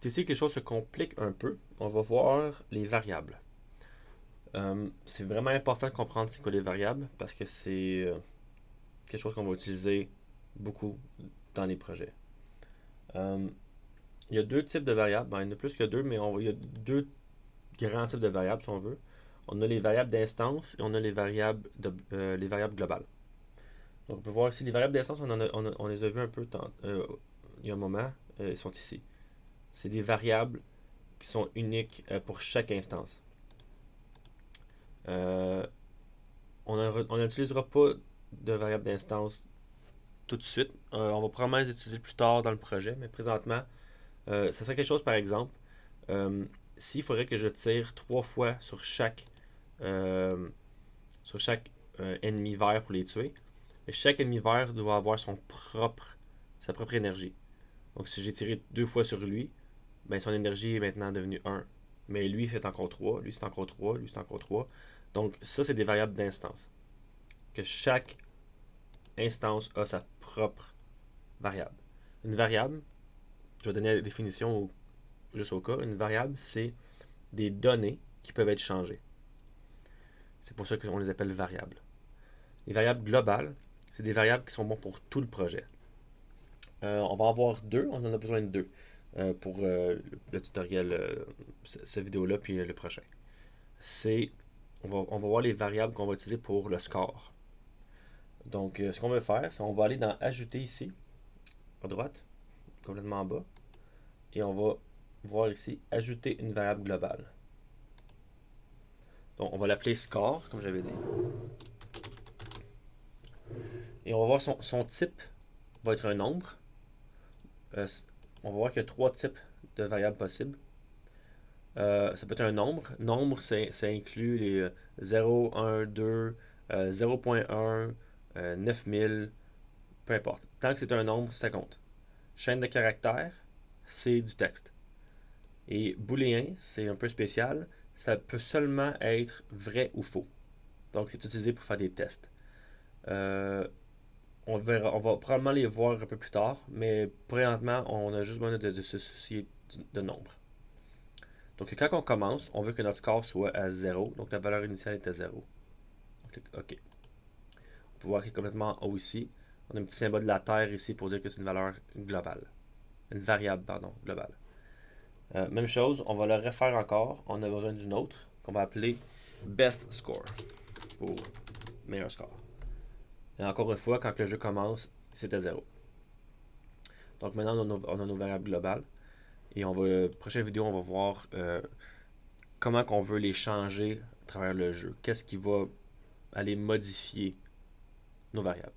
c'est ici que les choses se compliquent un peu. On va voir les variables. C'est vraiment important de comprendre c'est quoi les variables parce que c'est quelque chose qu'on va utiliser beaucoup dans les projets. Euh, il y a deux types de variables. Ben, il y en a plus que deux, mais il y a deux grands types de variables si on veut. On a les variables d'instance et on a les variables globales. Donc on peut voir ici les variables d'instance, on les a vues un peu il y a un moment. Ils sont ici. C'est des variables qui sont uniques pour chaque instance. Euh, on n'utilisera pas de variables d'instance tout de suite. On va probablement les utiliser plus tard dans le projet, mais présentement, ça serait quelque chose par exemple. Euh, S'il faudrait que je tire trois fois euh, sur chaque ennemi vert pour les tuer, et chaque ennemi vert doit avoir sa propre énergie. Donc si j'ai tiré deux fois sur lui, ben son énergie est maintenant devenue un. Mais lui c'est encore 3, lui c'est encore 3, lui c'est encore 3. Donc ça c'est des variables d'instance. Que chaque instance a sa propre variable. Une variable, je vais donner la définition juste au cas, une variable c'est des données qui peuvent être changées. C'est pour ça qu'on les appelle variables. Les variables globales, c'est des variables qui sont bonnes pour tout le projet. On va en avoir deux, on en a besoin de deux pour le tutoriel, cette vidéo-là, puis le prochain. C'est, on va voir les variables qu'on va utiliser pour le score. Donc, ce qu'on va faire, c'est qu'on va aller dans Ajouter ici, à droite, complètement en bas, et on va voir ici Ajouter une variable globale. Donc, on va l'appeler score, comme j'avais dit. Et on va voir son type va être un nombre. Euh, on va voir qu'il y a trois types de variables possibles. Ça peut être un nombre. Nombre, ça inclut les 0, 1, 2, 0.1, 9000, peu importe. Tant que c'est un nombre, ça compte. Chaîne de caractères, c'est du texte. Et booléen, c'est un peu spécial. Ça peut seulement être vrai ou faux. Donc, c'est utilisé pour faire des tests. Euh, on va probablement les voir un peu plus tard, mais présentement, on a juste besoin de se soucier de nombre. Donc, quand on commence, on veut que notre score soit à 0. Donc, la valeur initiale est à 0. On clique OK. On peut voir qu'il est complètement en haut ici. On a un petit symbole de la Terre ici pour dire que c'est une valeur globale. Une variable, pardon, globale. Même chose, on va le refaire encore. On a besoin d'une autre qu'on va appeler Best Score pour meilleur score. Et encore une fois, quand le jeu commence, c'est à 0. Donc maintenant, on a nos variables globales. Et prochaine vidéo, on va voir comment on veut les changer à travers le jeu. Qu'est-ce qui va aller modifier nos variables.